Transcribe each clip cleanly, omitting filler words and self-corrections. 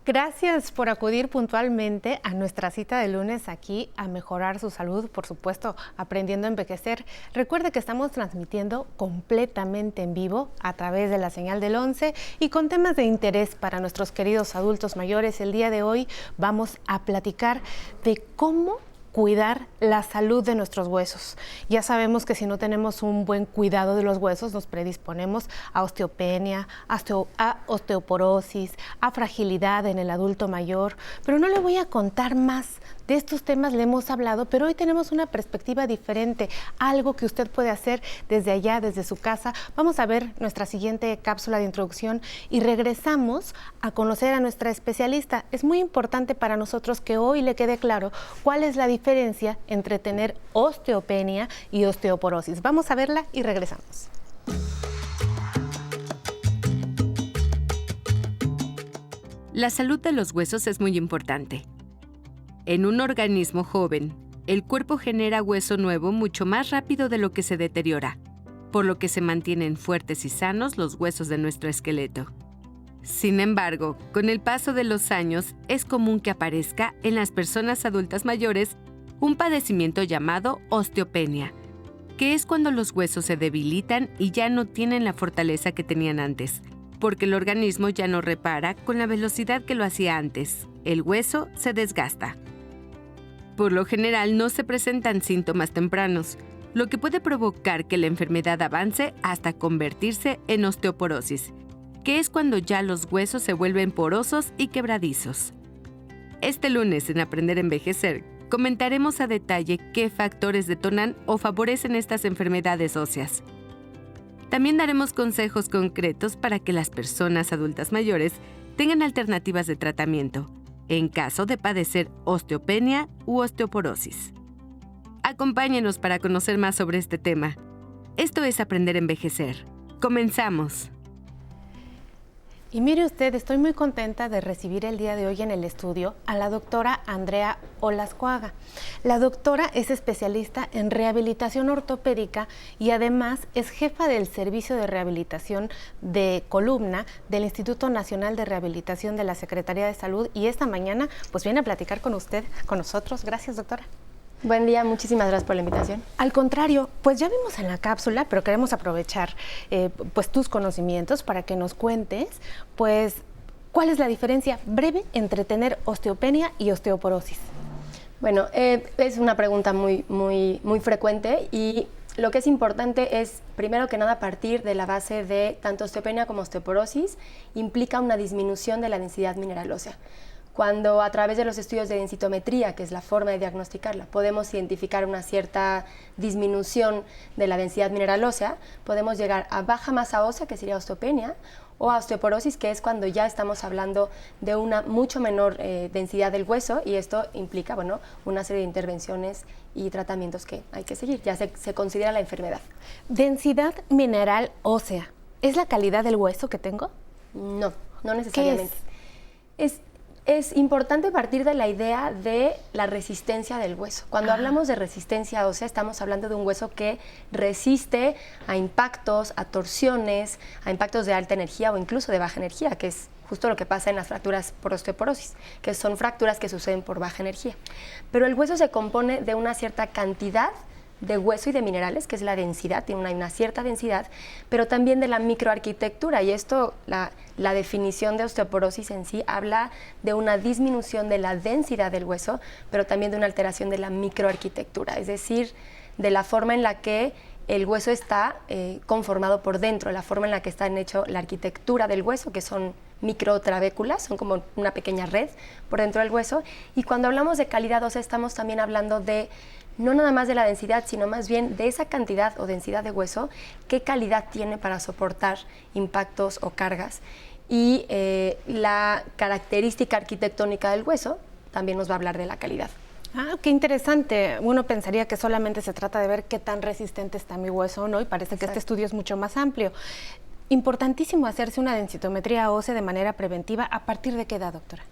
Gracias por acudir puntualmente a nuestra cita de lunes aquí a mejorar su salud, por supuesto, aprendiendo a envejecer. Recuerde que estamos transmitiendo completamente en vivo a través de la señal del 11 y con temas de interés para nuestros queridos adultos mayores. El día de hoy vamos a platicar de cómo cuidar la salud de nuestros huesos. Ya sabemos que si no tenemos un buen cuidado de los huesos, nos predisponemos a osteopenia, a osteoporosis, a fragilidad en el adulto mayor. Pero no le voy a contar más. De estos temas le hemos hablado, pero hoy tenemos una perspectiva diferente, algo que usted puede hacer desde allá, desde su casa. Vamos a ver nuestra siguiente cápsula de introducción y regresamos a conocer a nuestra especialista. Es muy importante para nosotros que hoy le quede claro cuál es la diferencia entre tener osteopenia y osteoporosis. Vamos a verla y regresamos. La salud de los huesos es muy importante. En un organismo joven, el cuerpo genera hueso nuevo mucho más rápido de lo que se deteriora, por lo que se mantienen fuertes y sanos los huesos de nuestro esqueleto. Sin embargo, con el paso de los años, es común que aparezca en las personas adultas mayores un padecimiento llamado osteopenia, que es cuando los huesos se debilitan y ya no tienen la fortaleza que tenían antes, porque el organismo ya no repara con la velocidad que lo hacía antes. El hueso se desgasta. Por lo general no se presentan síntomas tempranos, lo que puede provocar que la enfermedad avance hasta convertirse en osteoporosis, que es cuando ya los huesos se vuelven porosos y quebradizos. Este lunes en Aprender a Envejecer, comentaremos a detalle qué factores detonan o favorecen estas enfermedades óseas. También daremos consejos concretos para que las personas adultas mayores tengan alternativas de tratamiento en caso de padecer osteopenia u osteoporosis. Acompáñenos para conocer más sobre este tema. Esto es Aprender a Envejecer. ¡Comenzamos! Y mire usted, estoy muy contenta de recibir el día de hoy en el estudio a la doctora Andrea Olascuaga. La doctora es especialista en rehabilitación ortopédica y además es jefa del Servicio de Rehabilitación de Columna del Instituto Nacional de Rehabilitación de la Secretaría de Salud y esta mañana pues viene a platicar con usted, con nosotros. Gracias, doctora. Buen día, muchísimas gracias por la invitación. Al contrario, pues ya vimos en la cápsula, pero queremos aprovechar pues tus conocimientos para que nos cuentes pues cuál es la diferencia breve entre tener osteopenia y osteoporosis. Bueno, es una pregunta muy frecuente y lo que es importante es, primero que nada, partir de la base de tanto osteopenia como osteoporosis implica una disminución de la densidad mineral ósea. Cuando a través de los estudios de densitometría, que es la forma de diagnosticarla, podemos identificar una cierta disminución de la densidad mineral ósea, podemos llegar a baja masa ósea, que sería osteopenia, o a osteoporosis, que es cuando ya estamos hablando de una mucho menor densidad del hueso, y esto implica, bueno, una serie de intervenciones y tratamientos que hay que seguir, ya se considera la enfermedad. Densidad mineral ósea, ¿es la calidad del hueso que tengo? No, no necesariamente. ¿Qué es? Es importante partir de la idea de la resistencia del hueso. Cuando hablamos de resistencia ósea, estamos hablando de un hueso que resiste a impactos, a torsiones, a impactos de alta energía o incluso de baja energía, que es justo lo que pasa en las fracturas por osteoporosis, que son fracturas que suceden por baja energía. Pero el hueso se compone de una cierta cantidad de hueso y de minerales, que es la densidad, tiene una cierta densidad, pero también de la microarquitectura, y esto, la definición de osteoporosis en sí habla de una disminución de la densidad del hueso, pero también de una alteración de la microarquitectura, es decir, de la forma en la que el hueso está conformado por dentro, la forma en la que está hecho la arquitectura del hueso, que son microtrabéculas, son como una pequeña red por dentro del hueso, y cuando hablamos de calidad ósea estamos también hablando de no nada más de la densidad, sino más bien de esa cantidad o densidad de hueso, qué calidad tiene para soportar impactos o cargas. Y la característica arquitectónica del hueso también nos va a hablar de la calidad. Ah, qué interesante. Uno pensaría que solamente se trata de ver qué tan resistente está mi hueso, ¿no? Y parece que este estudio es mucho más amplio. Importantísimo hacerse una densitometría ósea de manera preventiva. ¿A partir de qué edad, doctora?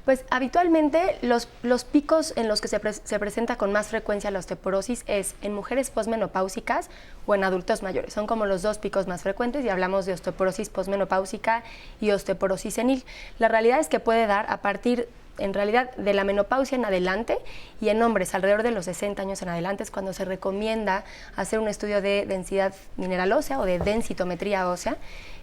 Pues habitualmente los picos en los que se presenta con más frecuencia la osteoporosis es en mujeres posmenopáusicas o en adultos mayores. Son como los dos picos más frecuentes y hablamos de osteoporosis posmenopáusica y osteoporosis senil. La realidad es que puede dar a partir en realidad de la menopausia en adelante, y en hombres alrededor de los 60 años en adelante es cuando se recomienda hacer un estudio de densidad mineral ósea o de densitometría ósea,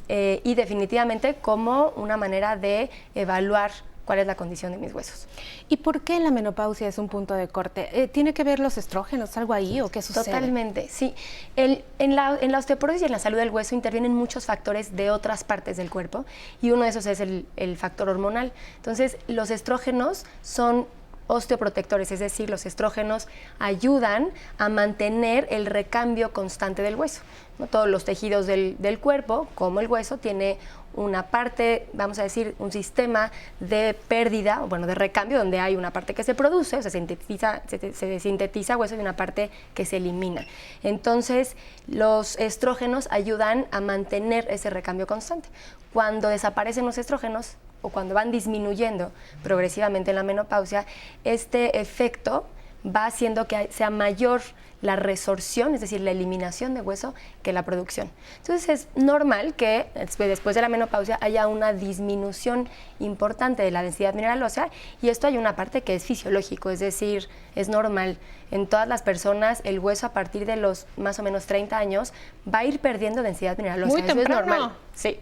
y definitivamente como una manera de evaluar cuál es la condición de mis huesos. ¿Y por qué la menopausia es un punto de corte? ¿Tiene que ver los estrógenos, algo ahí, o qué sucede? Totalmente, sí. En la osteoporosis y en la salud del hueso intervienen muchos factores de otras partes del cuerpo, y uno de esos es el factor hormonal. Entonces, los estrógenos son osteoprotectores, es decir, los estrógenos ayudan a mantener el recambio constante del hueso, ¿no? Todos los tejidos del cuerpo, como el hueso, tiene una parte, vamos a decir, un sistema de pérdida, bueno, de recambio, donde hay una parte que se produce, se sintetiza hueso, y una parte que se elimina. Entonces, los estrógenos ayudan a mantener ese recambio constante. Cuando desaparecen los estrógenos, o cuando van disminuyendo progresivamente en la menopausia, este efecto va haciendo que sea mayor la resorción, es decir, la eliminación de hueso, que la producción. Entonces es normal que después de la menopausia haya una disminución importante de la densidad mineral ósea, y esto hay una parte que es fisiológico, es decir, es normal. En todas las personas el hueso a partir de los más o menos 30 años va a ir perdiendo densidad mineral ósea. Muy temprano. Eso es normal. Sí.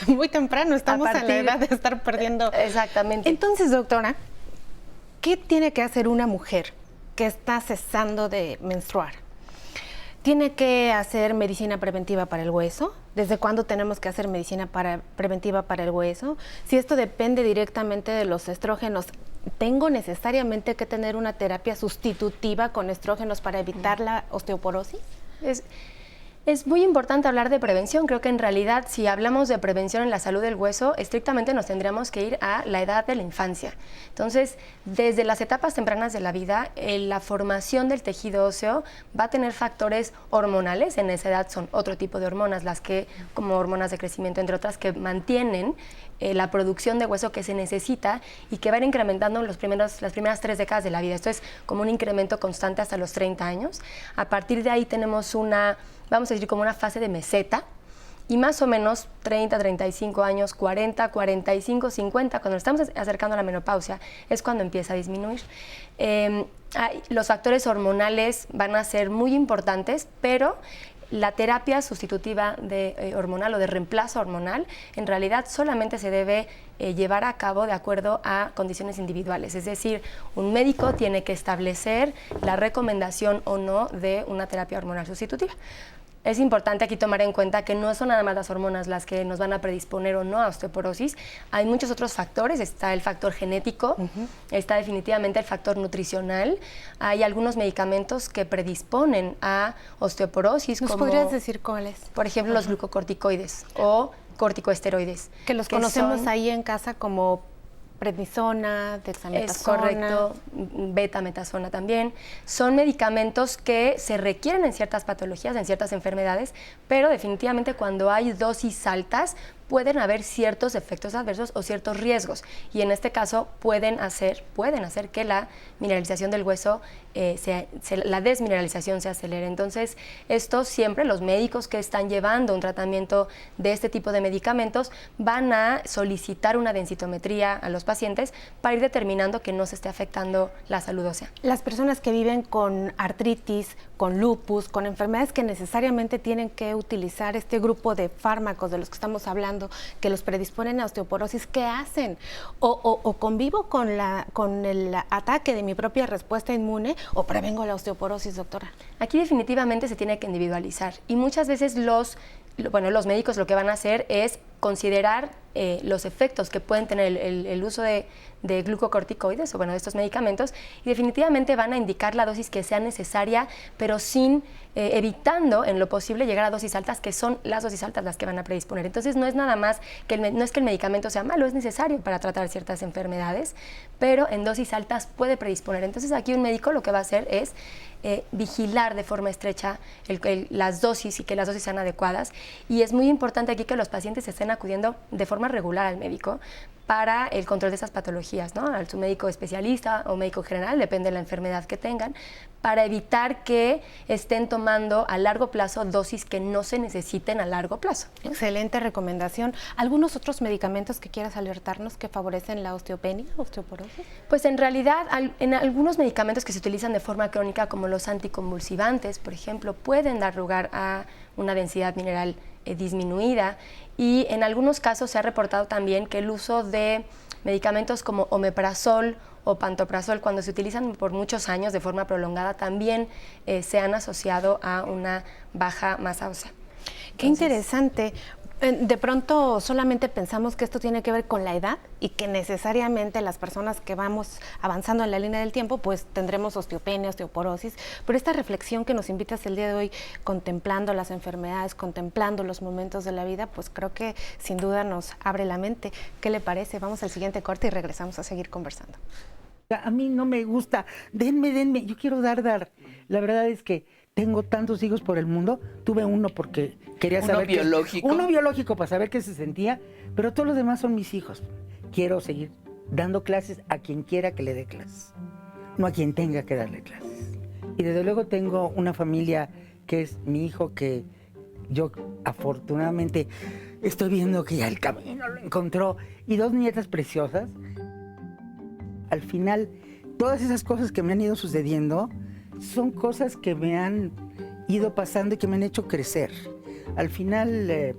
Muy temprano, estamos en la edad de estar perdiendo. Exactamente. Entonces, doctora, ¿qué tiene que hacer una mujer que está cesando de menstruar? ¿Tiene que hacer medicina preventiva para el hueso? ¿Desde cuándo tenemos que hacer medicina preventiva para el hueso? Si esto depende directamente de los estrógenos, ¿tengo necesariamente que tener una terapia sustitutiva con estrógenos para evitar la osteoporosis? Es muy importante hablar de prevención. Creo que en realidad, si hablamos de prevención en la salud del hueso, estrictamente nos tendríamos que ir a la edad de la infancia. Entonces, desde las etapas tempranas de la vida, la formación del tejido óseo va a tener factores hormonales. En esa edad son otro tipo de hormonas, las que, como hormonas de crecimiento, entre otras, que mantienen la producción de hueso que se necesita y que va a ir incrementando en las primeras 3 décadas de la vida. Esto es como un incremento constante hasta los 30 años. A partir de ahí tenemos vamos a decir, como una fase de meseta, y más o menos 30, 35 años, 40, 45, 50, cuando nos estamos acercando a la menopausia, es cuando empieza a disminuir. Los factores hormonales van a ser muy importantes, pero la terapia sustitutiva hormonal o de reemplazo hormonal en realidad solamente se debe llevar a cabo de acuerdo a condiciones individuales. Es decir, un médico tiene que establecer la recomendación o no de una terapia hormonal sustitutiva. Es importante aquí tomar en cuenta que no son nada más las hormonas las que nos van a predisponer o no a osteoporosis. Hay muchos otros factores. Está el factor genético, está definitivamente el factor nutricional. Hay algunos medicamentos que predisponen a osteoporosis. ¿Nos podrías decir cuáles? Por ejemplo, los glucocorticoides o corticoesteroides. Que los conocemos ahí en casa como prednisona, dexametasona. Es correcto, betametasona también. Son medicamentos que se requieren en ciertas patologías, en ciertas enfermedades, pero definitivamente cuando hay dosis altas pueden haber ciertos efectos adversos o ciertos riesgos, y en este caso pueden hacer que la mineralización del hueso, la desmineralización se acelere. Entonces, esto siempre los médicos que están llevando un tratamiento de este tipo de medicamentos van a solicitar una densitometría a los pacientes para ir determinando que no se esté afectando la salud ósea. Las personas que viven con artritis, con lupus, con enfermedades que necesariamente tienen que utilizar este grupo de fármacos de los que estamos hablando, que los predisponen a osteoporosis, ¿qué hacen? O convivo con el ataque de mi propia respuesta inmune, o prevengo la osteoporosis, doctora. Aquí definitivamente se tiene que individualizar, y muchas veces los médicos lo que van a hacer es considerar los efectos que pueden tener el uso de glucocorticoides o de estos medicamentos, y definitivamente van a indicar la dosis que sea necesaria, pero sin evitando en lo posible llegar a dosis altas, que son las dosis altas las que van a predisponer. Entonces no es nada más no es que el medicamento sea malo, es necesario para tratar ciertas enfermedades, pero en dosis altas puede predisponer. Entonces aquí un médico lo que va a hacer es vigilar de forma estrecha las dosis, y que las dosis sean adecuadas, y es muy importante aquí que los pacientes estén acudiendo de forma regular al médico para el control de esas patologías, ¿no? A su médico especialista o médico general, depende de la enfermedad que tengan, para evitar que estén tomando a largo plazo dosis que no se necesiten a largo plazo, ¿no? Excelente recomendación. ¿Algunos otros medicamentos que quieras alertarnos que favorecen la osteopenia, osteoporosis? Pues en realidad, en algunos medicamentos que se utilizan de forma crónica, como los anticonvulsivantes, por ejemplo, pueden dar lugar a una densidad mineral disminuida, y en algunos casos se ha reportado también que el uso de medicamentos como omeprazol o pantoprazol, cuando se utilizan por muchos años de forma prolongada, también se han asociado a una baja masa ósea. Qué interesante. De pronto solamente pensamos que esto tiene que ver con la edad y que necesariamente las personas que vamos avanzando en la línea del tiempo pues tendremos osteopenia, osteoporosis, pero esta reflexión que nos invitas el día de hoy, contemplando las enfermedades, contemplando los momentos de la vida, pues creo que sin duda nos abre la mente. ¿Qué le parece? Vamos al siguiente corte y regresamos a seguir conversando. A mí no me gusta, denme, yo quiero dar. La verdad es que tengo tantos hijos por el mundo, tuve uno porque quería saber... Uno biológico para saber qué se sentía, pero todos los demás son mis hijos. Quiero seguir dando clases a quien quiera que le dé clases, no a quien tenga que darle clases. Y desde luego tengo una familia que es mi hijo, que yo afortunadamente estoy viendo que ya el camino lo encontró, y 2 nietas preciosas. Al final, todas esas cosas que me han ido sucediendo son cosas que me han ido pasando y que me han hecho crecer. Al final,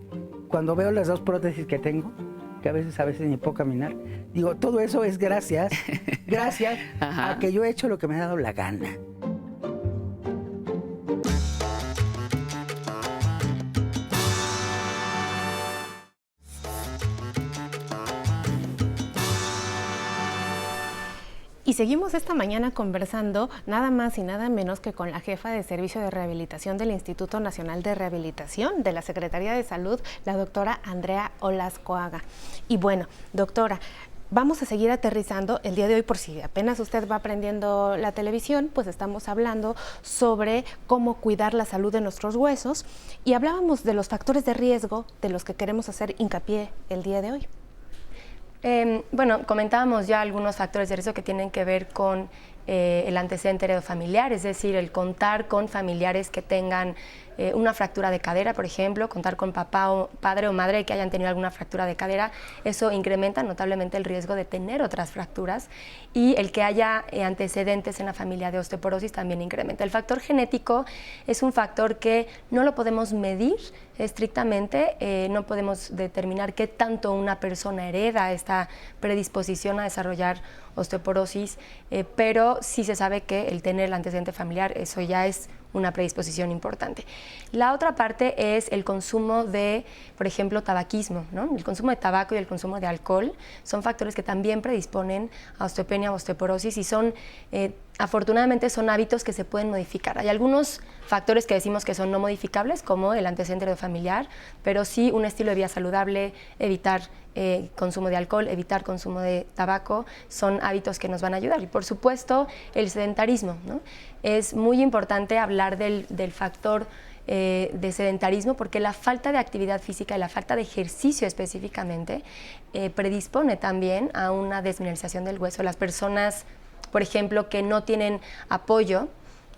cuando veo las 2 prótesis que tengo, que a veces ni puedo caminar, digo, todo eso es gracias a que yo he hecho lo que me ha dado la gana. Y seguimos esta mañana conversando nada más y nada menos que con la jefa de Servicio de Rehabilitación del Instituto Nacional de Rehabilitación de la Secretaría de Salud, la doctora Andrea Olascoaga. Y bueno, doctora, vamos a seguir aterrizando el día de hoy, por si apenas usted va aprendiendo la televisión, pues estamos hablando sobre cómo cuidar la salud de nuestros huesos y hablábamos de los factores de riesgo de los que queremos hacer hincapié el día de hoy. Bueno, comentábamos ya algunos factores de riesgo que tienen que ver con el antecedente heredofamiliar, es decir, el contar con familiares que tengan una fractura de cadera, por ejemplo, contar con padre o madre que hayan tenido alguna fractura de cadera, eso incrementa notablemente el riesgo de tener otras fracturas, y el que haya antecedentes en la familia de osteoporosis también incrementa. El factor genético es un factor que no lo podemos medir estrictamente, no podemos determinar qué tanto una persona hereda esta predisposición a desarrollar osteoporosis, pero sí se sabe que el tener el antecedente familiar, eso ya es una predisposición importante. La otra parte es el consumo de, por ejemplo, tabaquismo, ¿no? El consumo de tabaco y el consumo de alcohol son factores que también predisponen a osteopenia o osteoporosis, y son, afortunadamente, son hábitos que se pueden modificar. Hay algunos factores que decimos que son no modificables, como el antecedente heredofamiliar, pero sí un estilo de vida saludable, evitar consumo de alcohol, evitar consumo de tabaco, son hábitos que nos van a ayudar. Y por supuesto, el sedentarismo, ¿no? Es muy importante hablar del factor de sedentarismo, porque la falta de actividad física y la falta de ejercicio específicamente predispone también a una desmineralización del hueso. Las personas, por ejemplo, que no tienen apoyo,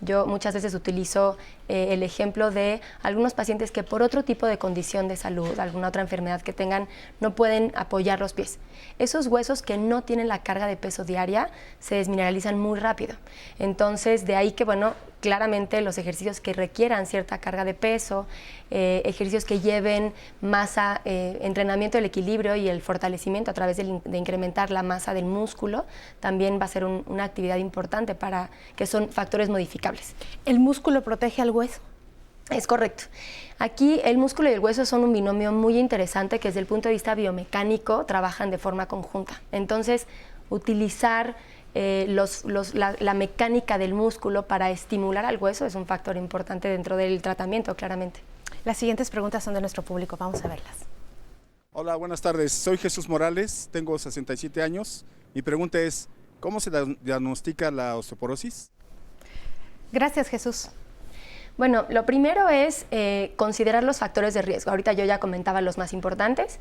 yo muchas veces utilizo el ejemplo de algunos pacientes que por otro tipo de condición de salud, alguna otra enfermedad que tengan, no pueden apoyar los pies. Esos huesos que no tienen la carga de peso diaria se desmineralizan muy rápido. Entonces, de ahí que, bueno, claramente los ejercicios que requieran cierta carga de peso, ejercicios que lleven masa, entrenamiento del equilibrio y el fortalecimiento a través de incrementar la masa del músculo, también va a ser una actividad importante, para que son factores modificables. ¿El músculo protege al hueso? Es correcto. Aquí el músculo y el hueso son un binomio muy interesante que desde el punto de vista biomecánico trabajan de forma conjunta. Entonces, utilizar la mecánica del músculo para estimular al hueso es un factor importante dentro del tratamiento, claramente. Las siguientes preguntas son de nuestro público, vamos a verlas. Hola, buenas tardes. Soy Jesús Morales, tengo 67 años. Mi pregunta es, ¿cómo se diagnostica la osteoporosis? Gracias, Jesús. Bueno, lo primero es considerar los factores de riesgo. Ahorita yo ya comentaba los más importantes.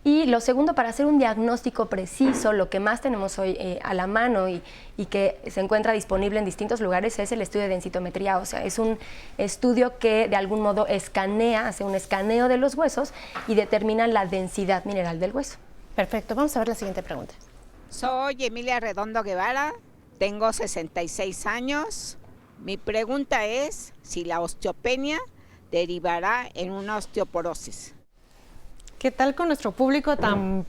Y lo segundo, para hacer un diagnóstico preciso, lo que más tenemos hoy a la mano y que se encuentra disponible en distintos lugares es el estudio de densitometría ósea. Es un estudio que de algún modo hace un escaneo de los huesos y determina la densidad mineral del hueso. Perfecto, vamos a ver la siguiente pregunta. Soy Emilia Redondo Guevara, tengo 66 años. Mi pregunta es si la osteopenia derivará en una osteoporosis. ¿Qué tal con nuestro público con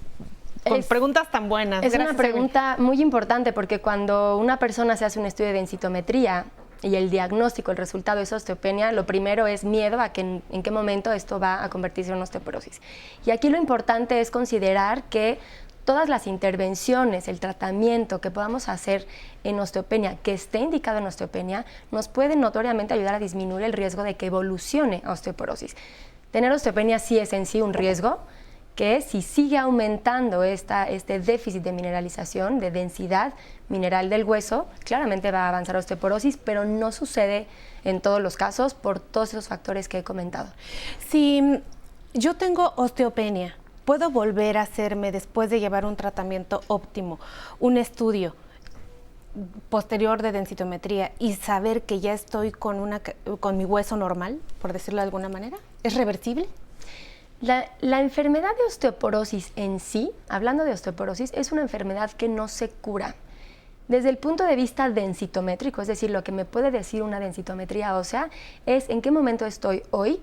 preguntas tan buenas? Es Gracias, una pregunta muy importante porque cuando una persona se hace un estudio de densitometría y el diagnóstico, el resultado es osteopenia, lo primero es miedo a que en qué momento esto va a convertirse en una osteoporosis. Y aquí lo importante es considerar que todas las intervenciones, el tratamiento que podamos hacer en osteopenia, que esté indicado en osteopenia, nos puede notoriamente ayudar a disminuir el riesgo de que evolucione a osteoporosis. Tener osteopenia sí es en sí un riesgo, que si sigue aumentando este déficit de mineralización, de densidad mineral del hueso, claramente va a avanzar a osteoporosis, pero no sucede en todos los casos por todos esos factores que he comentado. Si yo tengo osteopenia, ¿puedo volver a hacerme, después de llevar un tratamiento óptimo, un estudio posterior de densitometría y saber que ya estoy con mi hueso normal, por decirlo de alguna manera? ¿Es reversible? La enfermedad de osteoporosis en sí, hablando de osteoporosis, es una enfermedad que no se cura. Desde el punto de vista densitométrico, es decir, lo que me puede decir una densitometría ósea es en qué momento estoy hoy,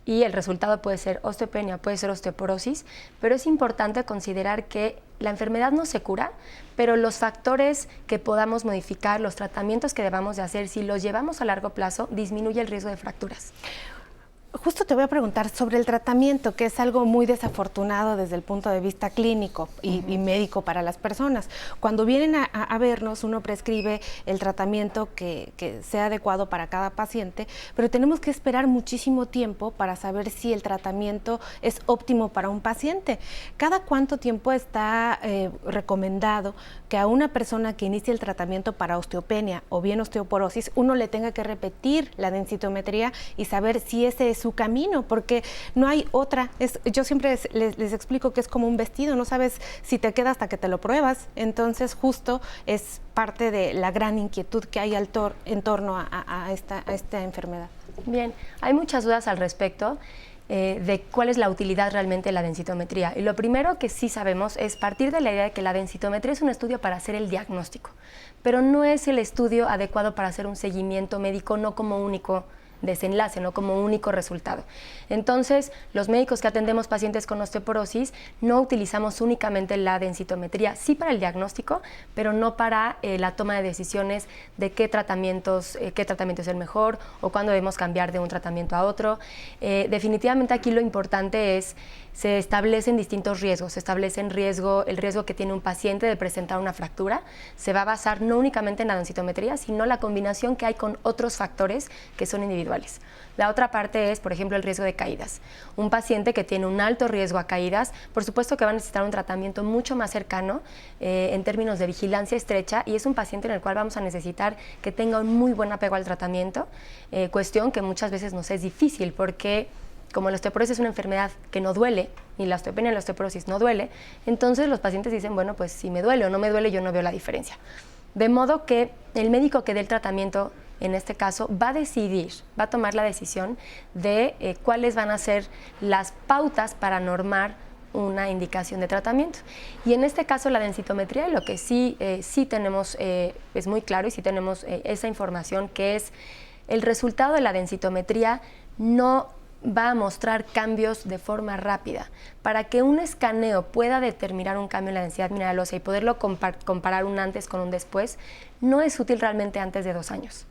y el resultado puede ser osteopenia, puede ser osteoporosis, pero es importante considerar que la enfermedad no se cura, pero los factores que podamos modificar, los tratamientos que debamos de hacer, si los llevamos a largo plazo, disminuye el riesgo de fracturas. Justo te voy a preguntar sobre el tratamiento, que es algo muy desafortunado desde el punto de vista clínico y médico para las personas. Cuando vienen a vernos, uno prescribe el tratamiento que sea adecuado para cada paciente, pero tenemos que esperar muchísimo tiempo para saber si el tratamiento es óptimo para un paciente. ¿Cada cuánto tiempo está recomendado que a una persona que inicie el tratamiento para osteopenia o bien osteoporosis, uno le tenga que repetir la densitometría y saber si ese es su camino? Porque no hay otra. Yo siempre les explico que es como un vestido, no sabes si te queda hasta que te lo pruebas. Entonces justo es parte de la gran inquietud que hay en torno a esta enfermedad. Bien, hay muchas dudas al respecto de cuál es la utilidad realmente de la densitometría. Y lo primero que sí sabemos es partir de la idea de que la densitometría es un estudio para hacer el diagnóstico, pero no es el estudio adecuado para hacer un seguimiento médico, no como único desenlace, no como único resultado. Entonces, los médicos que atendemos pacientes con osteoporosis no utilizamos únicamente la densitometría, sí para el diagnóstico, pero no para la toma de decisiones de qué tratamiento es el mejor o cuándo debemos cambiar de un tratamiento a otro. Definitivamente aquí lo importante es, se establecen distintos riesgos. Se establece el riesgo que tiene un paciente de presentar una fractura. Se va a basar no únicamente en la densitometría, sino la combinación que hay con otros factores que son individuales. La otra parte es, por ejemplo, el riesgo de caídas. Un paciente que tiene un alto riesgo a caídas, por supuesto que va a necesitar un tratamiento mucho más cercano en términos de vigilancia estrecha, y es un paciente en el cual vamos a necesitar que tenga un muy buen apego al tratamiento, cuestión que muchas veces nos es difícil porque como la osteoporosis es una enfermedad que no duele, ni la osteopenia ni la osteoporosis no duele, entonces los pacientes dicen, bueno, pues si me duele o no me duele, yo no veo la diferencia. De modo que el médico que dé el tratamiento, en este caso, va a tomar la decisión de cuáles van a ser las pautas para normar una indicación de tratamiento. Y en este caso la densitometría, lo que sí tenemos es muy claro y sí tenemos esa información, que es el resultado de la densitometría no va a mostrar cambios de forma rápida. Para que un escaneo pueda determinar un cambio en la densidad mineral ósea y poderlo comparar un antes con un después, no es útil realmente antes de 2 años.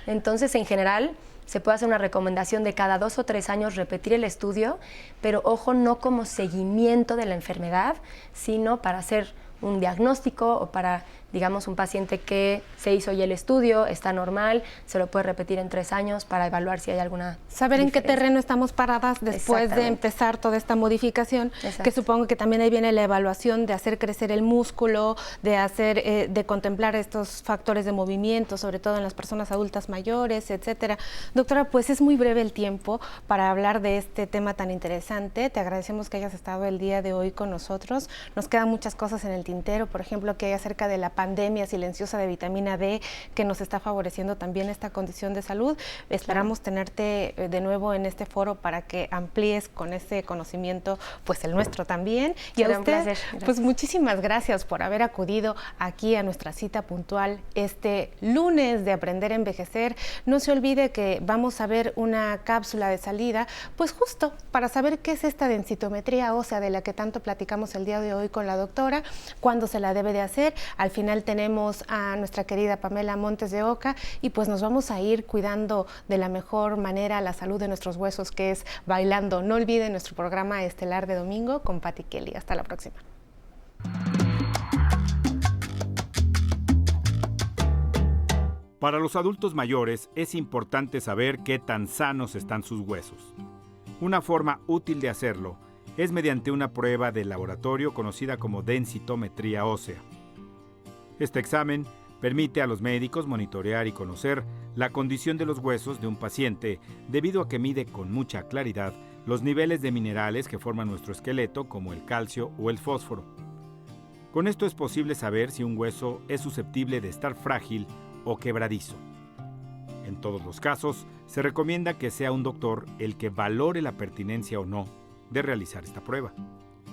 Entonces, en general, se puede hacer una recomendación de cada 2 o 3 años repetir el estudio, pero ojo, no como seguimiento de la enfermedad, sino para hacer un diagnóstico o para digamos, un paciente que se hizo ya el estudio, está normal, se lo puede repetir en 3 años para evaluar si hay alguna saber diferencia. en qué terreno estamos paradas después de empezar toda esta modificación, que supongo que también ahí viene la evaluación de hacer crecer el músculo, de contemplar estos factores de movimiento, sobre todo en las personas adultas mayores, etcétera. Doctora, pues es muy breve el tiempo para hablar de este tema tan interesante. Te agradecemos que hayas estado el día de hoy con nosotros. Nos quedan muchas cosas en el tintero, por ejemplo, que hay acerca de la pandemia silenciosa de vitamina D, que nos está favoreciendo también esta condición de salud. Esperamos tenerte de nuevo en este foro para que amplíes con ese conocimiento, pues el nuestro también. Y a usted, pues muchísimas gracias por haber acudido aquí a nuestra cita puntual este lunes de Aprender a Envejecer. No se olvide que vamos a ver una cápsula de salida, pues justo para saber qué es esta densitometría ósea de la que tanto platicamos el día de hoy con la doctora, cuándo se la debe de hacer. Al final tenemos a nuestra querida Pamela Montes de Oca y pues nos vamos a ir cuidando de la mejor manera la salud de nuestros huesos, que es bailando. No olviden nuestro programa estelar de domingo con Patti Kelly. Hasta la próxima. Para los adultos mayores es importante saber qué tan sanos están sus huesos. Una forma útil de hacerlo es mediante una prueba de laboratorio conocida como densitometría ósea. Este examen permite a los médicos monitorear y conocer la condición de los huesos de un paciente debido a que mide con mucha claridad los niveles de minerales que forman nuestro esqueleto, como el calcio o el fósforo. Con esto es posible saber si un hueso es susceptible de estar frágil o quebradizo. En todos los casos, se recomienda que sea un doctor el que valore la pertinencia o no de realizar esta prueba.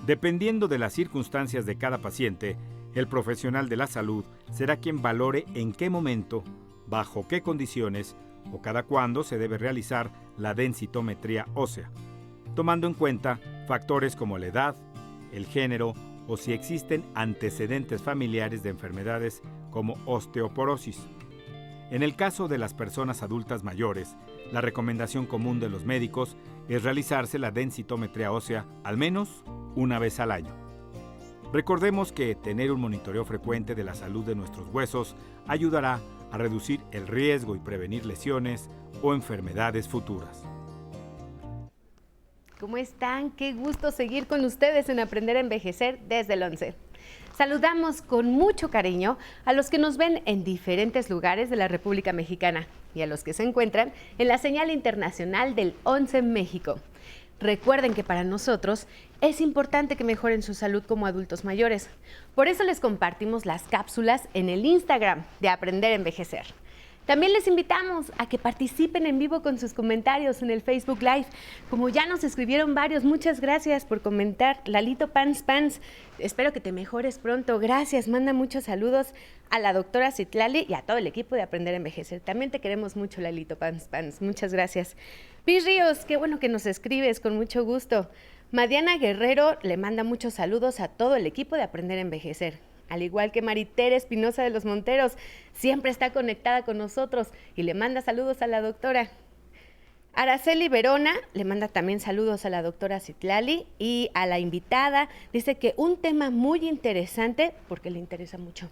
Dependiendo de las circunstancias de cada paciente, el profesional de la salud será quien valore en qué momento, bajo qué condiciones o cada cuándo se debe realizar la densitometría ósea, tomando en cuenta factores como la edad, el género o si existen antecedentes familiares de enfermedades como osteoporosis. En el caso de las personas adultas mayores, la recomendación común de los médicos es realizarse la densitometría ósea al menos una vez al año. Recordemos que tener un monitoreo frecuente de la salud de nuestros huesos ayudará a reducir el riesgo y prevenir lesiones o enfermedades futuras. ¿Cómo están? Qué gusto seguir con ustedes en Aprender a Envejecer desde el 11. Saludamos con mucho cariño a los que nos ven en diferentes lugares de la República Mexicana y a los que se encuentran en la señal internacional del 11 México. Recuerden que para nosotros es importante que mejoren su salud como adultos mayores. Por eso les compartimos las cápsulas en el Instagram de Aprender a Envejecer. También les invitamos a que participen en vivo con sus comentarios en el Facebook Live. Como ya nos escribieron varios, muchas gracias por comentar. Lalito Pans Pans, espero que te mejores pronto. Gracias, manda muchos saludos a la doctora Citlali y a todo el equipo de Aprender a Envejecer. También te queremos mucho, Lalito Pans Pans, muchas gracias. Pis Ríos, qué bueno que nos escribes, con mucho gusto. Madiana Guerrero le manda muchos saludos a todo el equipo de Aprender a Envejecer. Al igual que Maritere Espinosa de los Monteros, siempre está conectada con nosotros y le manda saludos a la doctora. Araceli Verona le manda también saludos a la doctora Citlali y a la invitada. Dice que un tema muy interesante porque le interesa mucho.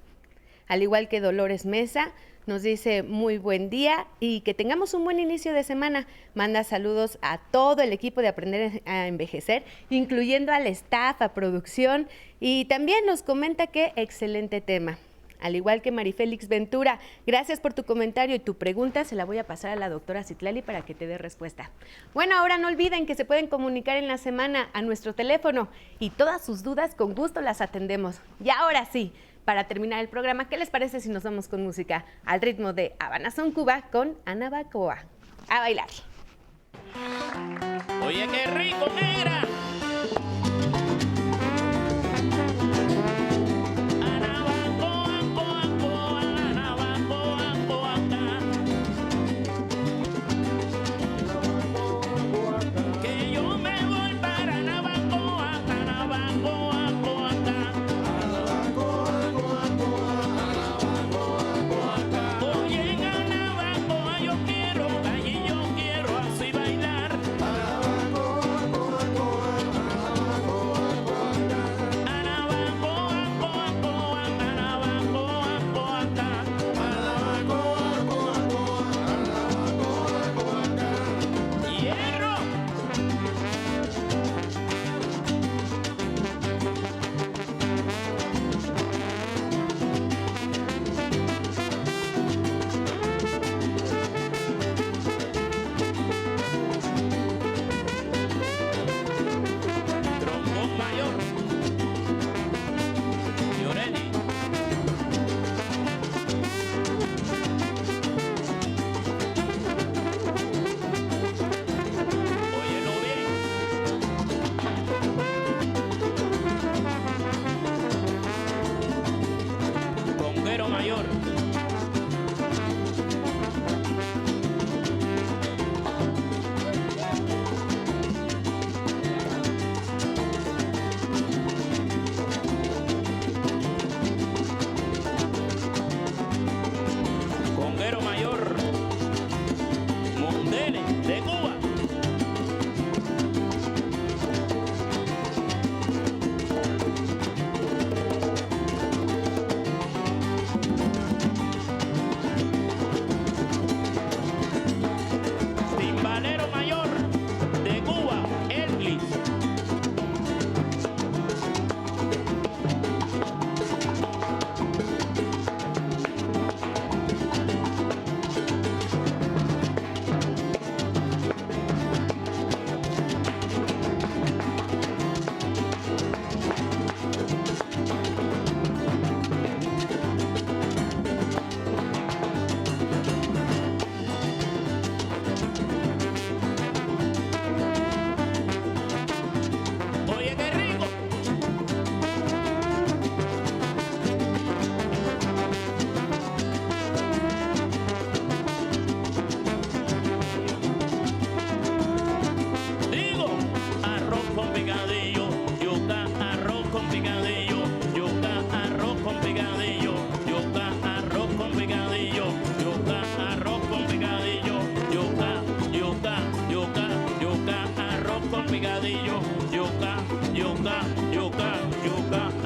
Al igual que Dolores Mesa, nos dice muy buen día y que tengamos un buen inicio de semana. Manda saludos a todo el equipo de Aprender a Envejecer, incluyendo al staff, a producción, y también nos comenta que excelente tema. Al igual que Marifélix Ventura, gracias por tu comentario y tu pregunta se la voy a pasar a la doctora Citlali para que te dé respuesta. Bueno, ahora no olviden que se pueden comunicar en la semana a nuestro teléfono y todas sus dudas con gusto las atendemos. Y ahora sí, para terminar el programa, ¿qué les parece si nos vamos con música al ritmo de Habana Son Cuba con Ana Bacoa? A bailar. Oye, qué rico, negra. picadillo, yuca, yuca, yuca, yuca.